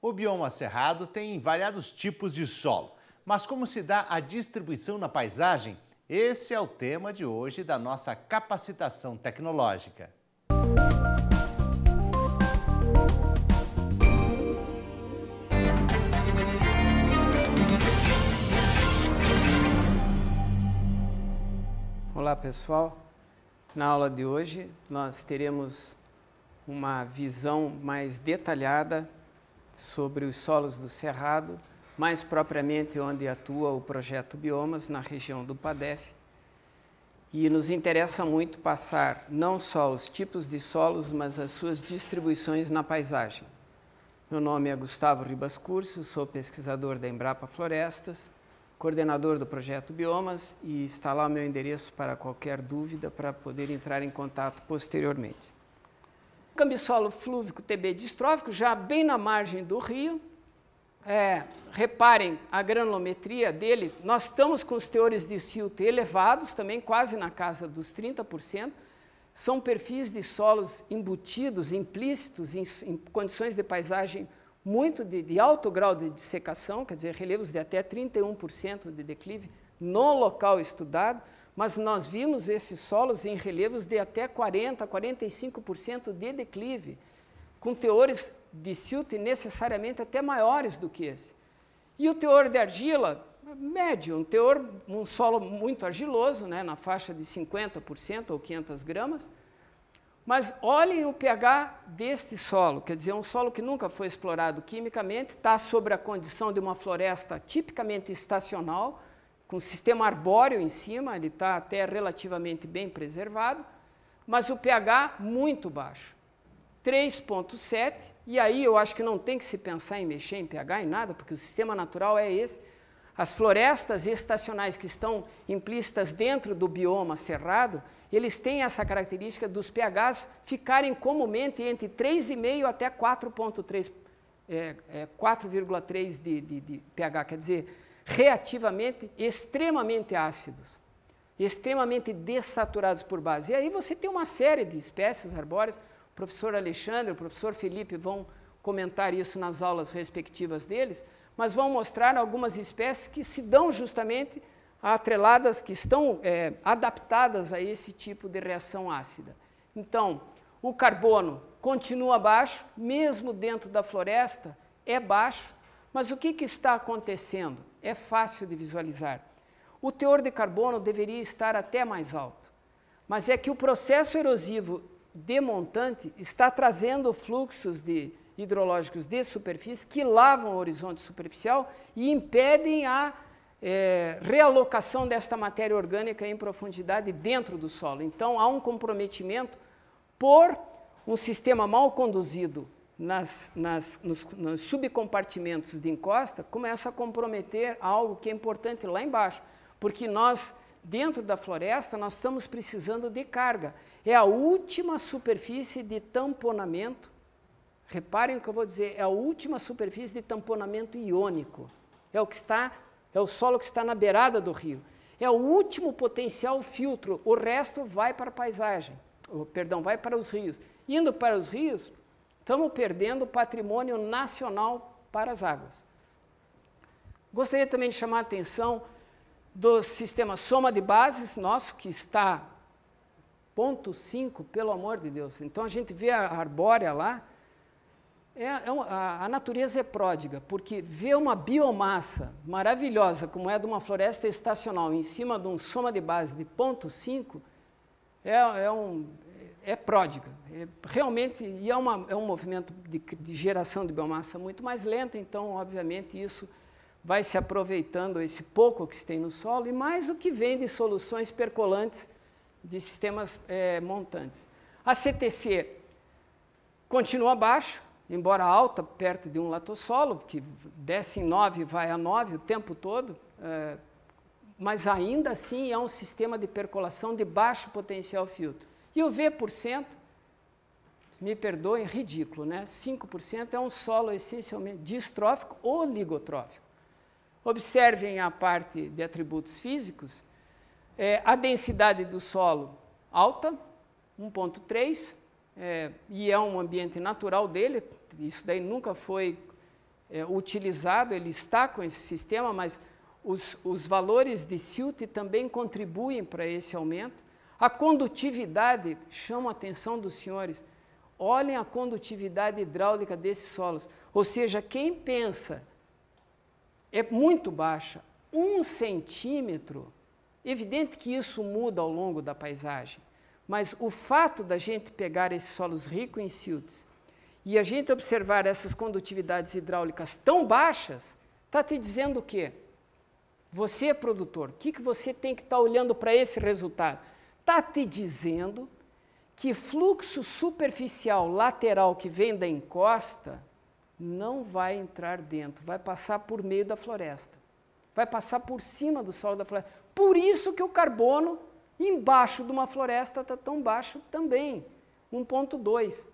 O bioma cerrado tem variados tipos de solo, mas como se dá a distribuição na paisagem? Esse é o tema de hoje da nossa capacitação tecnológica. Olá pessoal, na aula de hoje nós teremos uma visão mais detalhada sobre os solos do Cerrado, mais propriamente onde atua o projeto Biomas, na região do PADEF. E nos interessa muito passar não só os tipos de solos, mas as suas distribuições na paisagem. Meu nome é Gustavo Ribas Curcio, sou pesquisador da Embrapa Florestas, coordenador do projeto Biomas, e está lá o meu endereço para qualquer dúvida para poder entrar em contato posteriormente. Cambissolo flúvico TB distrófico, já bem na margem do rio. Reparem a granulometria dele, nós estamos com os teores de silt elevados, também quase na casa dos 30%. São perfis de solos embutidos, implícitos, em condições de paisagem muito de alto grau de dissecação, quer dizer, relevos de até 31% de declive no local estudado, mas nós vimos esses solos em relevos de até 40%, 45% de declive, com teores de silt necessariamente até maiores do que esse. E o teor de argila, médio, um solo muito argiloso, né, na faixa de 50% ou 500 gramas, mas olhem o pH deste solo, quer dizer, um solo que nunca foi explorado quimicamente, está sob a condição de uma floresta tipicamente estacional, com sistema arbóreo em cima, ele está até relativamente bem preservado, mas o pH muito baixo, 3,7, e aí eu acho que não tem que se pensar em mexer em pH em nada, porque o sistema natural é esse. As florestas estacionais que estão implícitas dentro do bioma cerrado, eles têm essa característica dos pHs ficarem comumente entre 3,5 até 4,3 de pH, quer dizer, reativamente extremamente ácidos, extremamente dessaturados por base. E aí você tem uma série de espécies arbóreas, o professor Alexandre, o professor Felipe vão comentar isso nas aulas respectivas deles, mas vão mostrar algumas espécies que se dão justamente atreladas, que estão adaptadas a esse tipo de reação ácida. Então, o carbono continua baixo, mesmo dentro da floresta, é baixo, mas o que está acontecendo? É fácil de visualizar. O teor de carbono deveria estar até mais alto, mas é que o processo erosivo de montante está trazendo fluxos hidrológicos de superfície que lavam o horizonte superficial e impedem a realocação desta matéria orgânica em profundidade dentro do solo. Então, há um comprometimento por um sistema mal conduzido nos subcompartimentos de encosta, começa a comprometer algo que é importante lá embaixo, porque nós, dentro da floresta, nós estamos precisando de carga. É a última superfície de tamponamento. Reparem o que eu vou dizer, é a última superfície de tamponamento iônico. É o solo que está na beirada do rio. É o último potencial filtro, o resto vai para a paisagem, vai para os rios. Indo para os rios, estamos perdendo patrimônio nacional para as águas. Gostaria também de chamar a atenção do sistema soma de bases nosso, que está 0,5, pelo amor de Deus. Então, a gente vê a arbórea lá, a natureza é pródiga, porque ver uma biomassa maravilhosa, como é de uma floresta estacional, em cima de um soma de base de 0,5, é pródiga. Realmente, e é um movimento de geração de biomassa muito mais lenta, então, obviamente, isso vai se aproveitando esse pouco que se tem no solo, e mais o que vem de soluções percolantes de sistemas montantes. A CTC continua baixo, embora alta, perto de um latossolo, que desce em 9 e vai a 9 o tempo todo, mas ainda assim é um sistema de percolação de baixo potencial filtro. E o V%, me perdoem, ridículo, né? 5% é um solo essencialmente distrófico ou ligotrófico. Observem a parte de atributos físicos, a densidade do solo alta, 1,3, e é um ambiente natural dele, isso daí nunca foi utilizado, ele está com esse sistema, mas os valores de silt também contribuem para esse aumento. A condutividade, chama a atenção dos senhores, olhem a condutividade hidráulica desses solos, ou seja, quem pensa é muito baixa, 1 centímetro, evidente que isso muda ao longo da paisagem, mas o fato da gente pegar esses solos ricos em silts e a gente observar essas condutividades hidráulicas tão baixas, está te dizendo o quê? Você, produtor, o que você tem que estar olhando para esse resultado? Está te dizendo que fluxo superficial lateral que vem da encosta não vai entrar dentro, vai passar por meio da floresta, vai passar por cima do solo da floresta. Por isso que o carbono embaixo de uma floresta está tão baixo também, 1,2.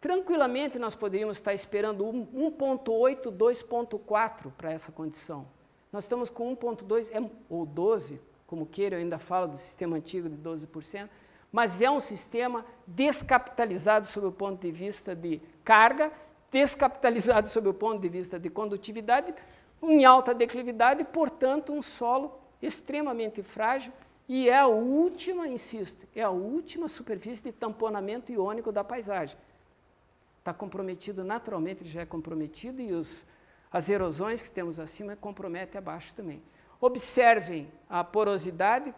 Tranquilamente nós poderíamos estar esperando 1,8, 2,4 para essa condição. Nós estamos com 1,2 ou 12, como queira, eu ainda falo do sistema antigo de 12%, mas é um sistema descapitalizado sob o ponto de vista de carga, descapitalizado sob o ponto de vista de condutividade, em alta declividade, portanto, um solo extremamente frágil e é a última, insisto, é a última superfície de tamponamento iônico da paisagem. Está comprometido naturalmente, ele já é comprometido e as erosões que temos acima comprometem abaixo também. Observem a porosidade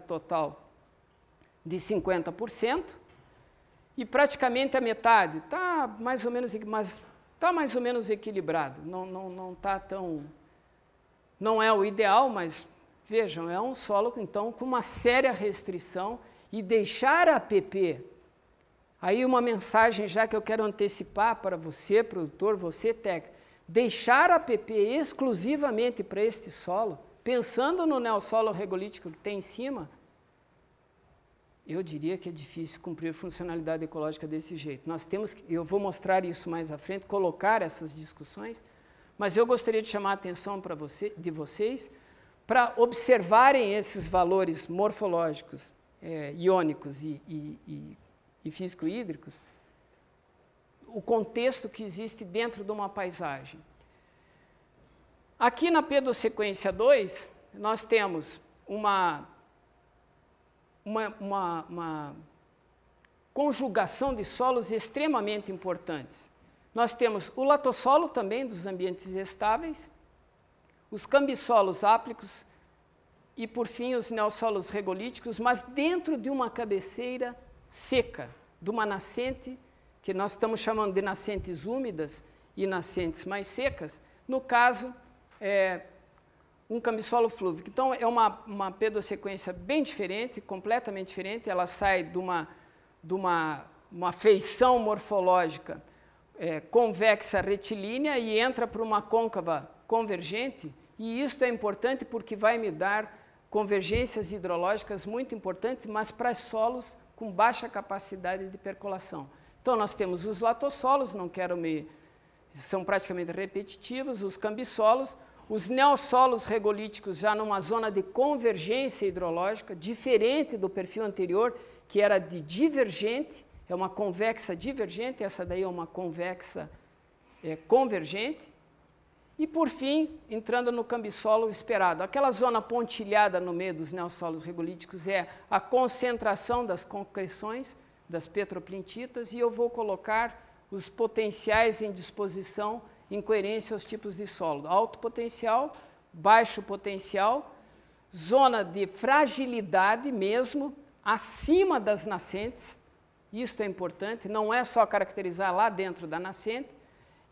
total de 50% e praticamente a metade está mais ou menos, mas está mais ou menos equilibrado. Não está tão, não é o ideal, mas vejam, é um solo então com uma séria restrição e deixar a APP. Aí uma mensagem já que eu quero antecipar para você, produtor, você técnico, deixar a APP exclusivamente para este solo, pensando no neossolo regolítico que tem em cima, eu diria que é difícil cumprir a funcionalidade ecológica desse jeito. Nós temos que, eu vou mostrar isso mais à frente, colocar essas discussões, mas eu gostaria de chamar a atenção de vocês para observarem esses valores morfológicos, iônicos e físico-hídricos, o contexto que existe dentro de uma paisagem. Aqui na pedosequência 2, nós temos uma conjugação de solos extremamente importantes. Nós temos o latossolo também, dos ambientes estáveis, os cambissolos áplicos e, por fim, os neossolos regolíticos, mas dentro de uma cabeceira seca, de uma nascente, que nós estamos chamando de nascentes úmidas e nascentes mais secas, no caso, um cambissolo flúvico. Então, é uma pedosequência bem diferente, completamente diferente, ela sai de uma feição morfológica convexa retilínea e entra para uma côncava convergente, e isso é importante porque vai me dar convergências hidrológicas muito importantes, mas para solos com baixa capacidade de percolação. Então, nós temos os latossolos, são praticamente repetitivos, os cambissolos, os neossolos regolíticos já numa zona de convergência hidrológica, diferente do perfil anterior, que era de divergente, é uma convexa divergente, essa daí é uma convexa convergente. E, por fim, entrando no cambissolo esperado. Aquela zona pontilhada no meio dos neossolos regolíticos é a concentração das concreções, das petroplintitas, e eu vou colocar os potenciais em disposição em coerência aos tipos de solo. Alto potencial, baixo potencial, zona de fragilidade mesmo, acima das nascentes, isto é importante, não é só caracterizar lá dentro da nascente,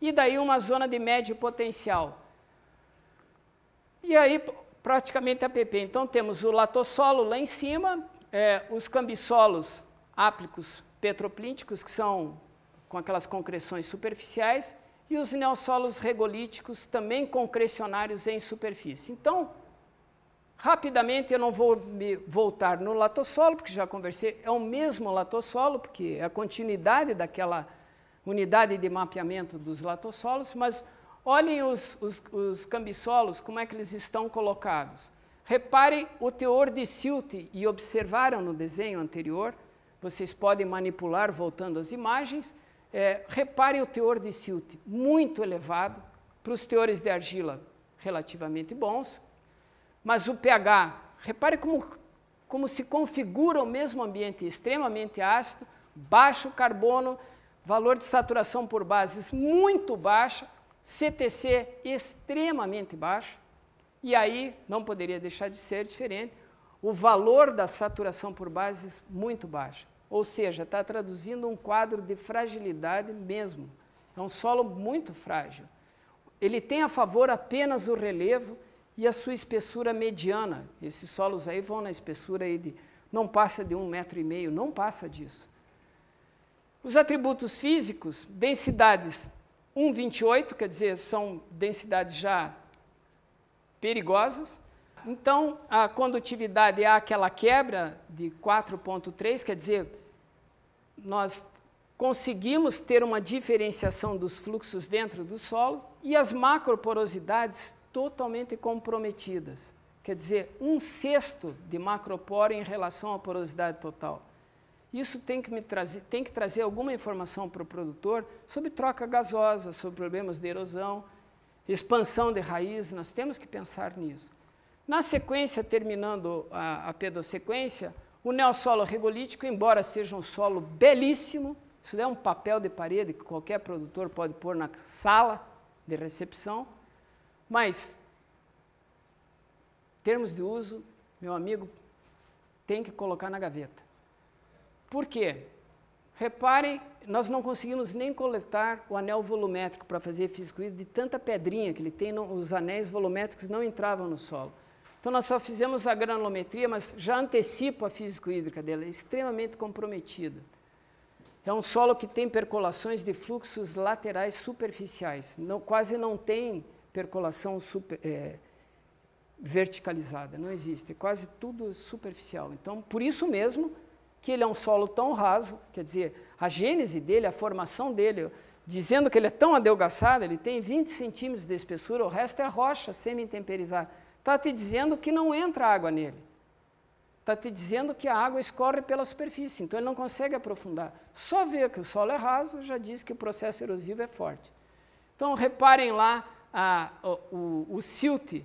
e daí uma zona de médio potencial. E aí, praticamente APP. Então, temos o latossolo lá em cima, os cambissolos áplicos petroplínticos, que são com aquelas concreções superficiais, e os neossolos regolíticos, também concrecionários em superfície. Então, rapidamente, eu não vou me voltar no latossolo, porque já conversei, é o mesmo latossolo, porque é a continuidade daquela unidade de mapeamento dos latossolos, mas olhem os cambissolos, como é que eles estão colocados. Reparem o teor de silt, e observaram no desenho anterior, vocês podem manipular voltando às imagens, Reparem o teor de silt muito elevado, para os teores de argila relativamente bons, mas o pH, repare como se configura o mesmo ambiente extremamente ácido, baixo carbono, valor de saturação por bases muito baixa, CTC extremamente baixo, e aí não poderia deixar de ser diferente, o valor da saturação por bases muito baixa. Ou seja, está traduzindo um quadro de fragilidade mesmo. É um solo muito frágil. Ele tem a favor apenas o relevo e a sua espessura mediana. Esses solos aí vão na espessura aí de, não passa de 1,5 metro, não passa disso. Os atributos físicos, densidades 1,28, quer dizer, são densidades já perigosas. Então, a condutividade é aquela quebra de 4,3, quer dizer, nós conseguimos ter uma diferenciação dos fluxos dentro do solo e as macroporosidades totalmente comprometidas. Quer dizer, 1/6 de macroporo em relação à porosidade total. Isso tem que trazer alguma informação para o produtor sobre troca gasosa, sobre problemas de erosão, expansão de raiz, nós temos que pensar nisso. Na sequência, terminando a pedossequência, o neossolo regolítico, embora seja um solo belíssimo, isso é um papel de parede que qualquer produtor pode pôr na sala de recepção, mas, em termos de uso, meu amigo, tem que colocar na gaveta. Por quê? Reparem, nós não conseguimos nem coletar o anel volumétrico para fazer físico-hídrico de tanta pedrinha que ele tem, os anéis volumétricos não entravam no solo. Então, nós só fizemos a granulometria, mas já antecipo a físico-hídrica dela, é extremamente comprometida. É um solo que tem percolações de fluxos laterais superficiais, quase não tem percolação verticalizada, não existe, é quase tudo superficial. Então, por isso mesmo que ele é um solo tão raso, quer dizer, a gênese dele, a formação dele, dizendo que ele é tão adelgaçado, ele tem 20 centímetros de espessura, o resto é rocha semi-temperizada. Está te dizendo que não entra água nele. Está te dizendo que a água escorre pela superfície, então ele não consegue aprofundar. Só ver que o solo é raso já diz que o processo erosivo é forte. Então, reparem lá o silt.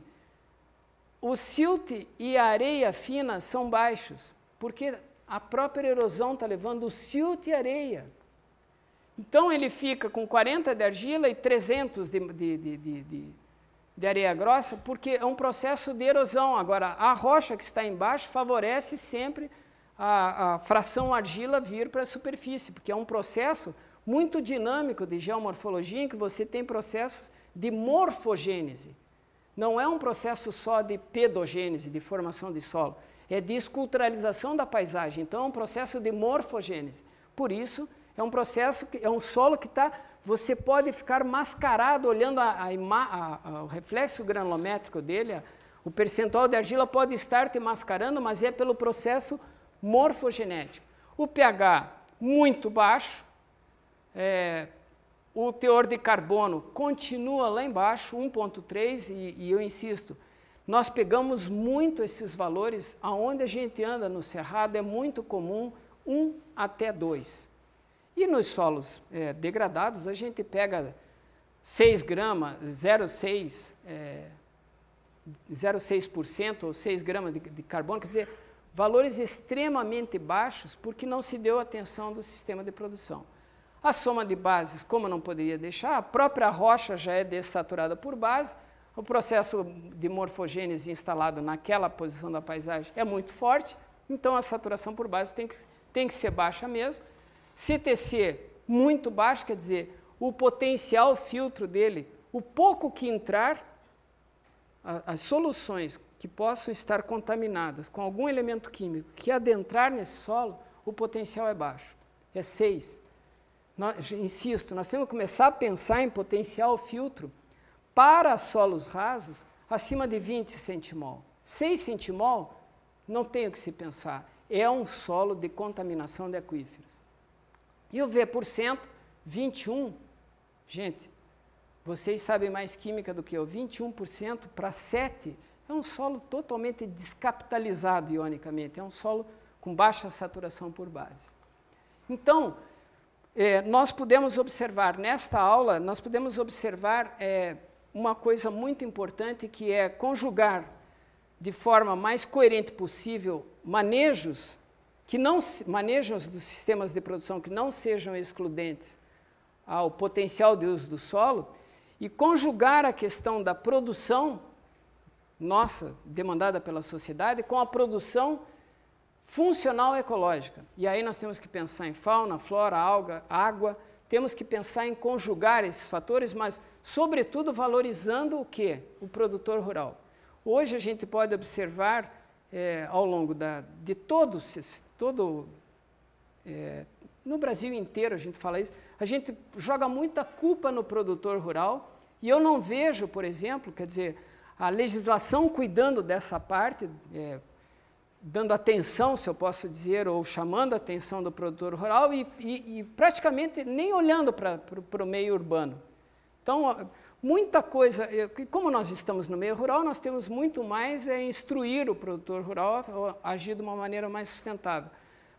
O silt e a areia fina são baixos, porque a própria erosão está levando o silt e areia. Então, ele fica com 40 de argila e 300 de areia grossa, porque é um processo de erosão. Agora, a rocha que está embaixo favorece sempre a fração argila vir para a superfície, porque é um processo muito dinâmico de geomorfologia, em que você tem processos de morfogênese. Não é um processo só de pedogênese, de formação de solo, é de esculturalização da paisagem. Então, é um processo de morfogênese. Por isso, é um processo, é um solo que está... Você pode ficar mascarado olhando o reflexo granulométrico dele, o percentual de argila pode estar te mascarando, mas é pelo processo morfogenético. O pH muito baixo, o teor de carbono continua lá embaixo, 1,3, e eu insisto, nós pegamos muito esses valores, aonde a gente anda no cerrado é muito comum, 1 até 2. E nos solos degradados, a gente pega 6 gramas, 0,6% ou 6 gramas de carbono, quer dizer, valores extremamente baixos, porque não se deu atenção do sistema de produção. A soma de bases, como não poderia deixar, a própria rocha já é dessaturada por base, o processo de morfogênese instalado naquela posição da paisagem é muito forte, então a saturação por base tem que ser baixa mesmo. CTC muito baixo, quer dizer, o potencial filtro dele, o pouco que entrar, as soluções que possam estar contaminadas com algum elemento químico que adentrar nesse solo, o potencial é baixo, é 6. Insisto, nós temos que começar a pensar em potencial filtro para solos rasos acima de 20 centimol. 6 centimol, não tem o que se pensar, é um solo de contaminação de aquíferos. E o V%, 21, gente, vocês sabem mais química do que eu, 21% para 7 é um solo totalmente descapitalizado ionicamente, é um solo com baixa saturação por base. Então, nós pudemos observar, nesta aula, uma coisa muito importante, que é conjugar de forma mais coerente possível manejos dos sistemas de produção que não sejam excludentes ao potencial de uso do solo, e conjugar a questão da produção nossa, demandada pela sociedade, com a produção funcional ecológica. E aí nós temos que pensar em fauna, flora, água, temos que pensar em conjugar esses fatores, mas, sobretudo, valorizando o quê? O produtor rural. Hoje a gente pode observar, ao longo de no Brasil inteiro a gente fala isso, a gente joga muita culpa no produtor rural, e eu não vejo, por exemplo, quer dizer, a legislação cuidando dessa parte, dando atenção, se eu posso dizer, ou chamando a atenção do produtor rural e praticamente nem olhando para o meio urbano. Então, muita coisa, como nós estamos no meio rural, nós temos muito mais instruir o produtor rural a agir de uma maneira mais sustentável.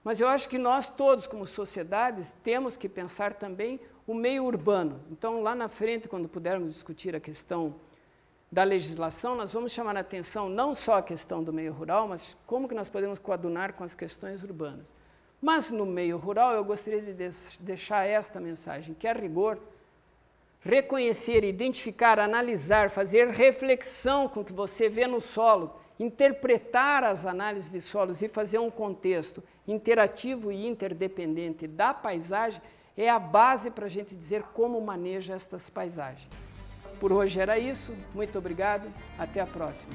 Mas eu acho que nós todos, como sociedades, temos que pensar também o meio urbano. Então, lá na frente, quando pudermos discutir a questão da legislação, nós vamos chamar a atenção não só a questão do meio rural, mas como que nós podemos coadunar com as questões urbanas. Mas no meio rural eu gostaria de deixar esta mensagem, que a rigor, reconhecer, identificar, analisar, fazer reflexão com o que você vê no solo, interpretar as análises de solos e fazer um contexto interativo e interdependente da paisagem é a base para a gente dizer como maneja estas paisagens. Por hoje era isso, muito obrigado, até a próxima.